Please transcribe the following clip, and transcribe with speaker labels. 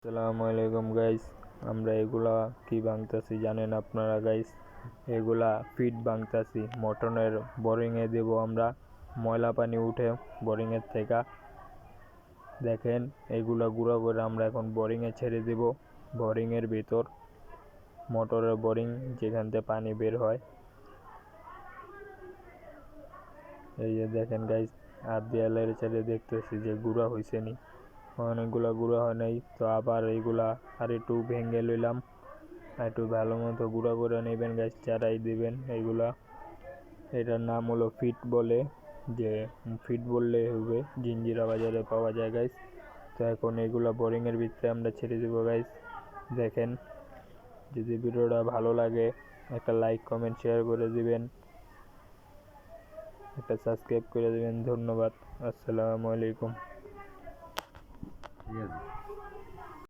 Speaker 1: আসসালামু আলাইকুম গাইস। আমরা এগুলা কি ভাঙতাছি জানেন আপনারা গাইস? এগুলা ফিট ভাঙতাছি, মোটরের বোরিংয়ে দেব আমরা। ময়লা পানি উঠে বোরিংয়ের থেকে, দেখেন এগুলা গুঁড়া করে আমরা এখন বোরিংয়ে ছেড়ে দেব। বোরিংয়ের ভিতর মোটরের বোরিং যেখান থেকে পানি বের হয়, এই যে দেখেন গাইস, আর দেয়ালের ছেড়ে দেখতেছি যে গুঁড়া হয়েছে নি, অনেকগুলা গুঁড়া হয় নাই। তো আবার এইগুলা আর একটু ভেঙে লইলাম, একটু ভালো মতো গুঁড়া করে নেবেন গাইস, চারাই দিবেন এইগুলা। এটার নাম হলো ফিট বলে, যে ফিট বললে হবে, জিঞ্জিরা বাজারে পাওয়া যায় গাইস। তো এখন এইগুলা বোরিংয়ের ভিতরে আমরা ছেড়ে দেবো গাইস। দেখেন, যদি ভিডিওটা ভালো লাগে একটা লাইক কমেন্ট শেয়ার করে দিবেন, একটা সাবস্ক্রাইব করে দিবেন। ধন্যবাদ। আসসালামু আলাইকুম।
Speaker 2: ঠিক আছে।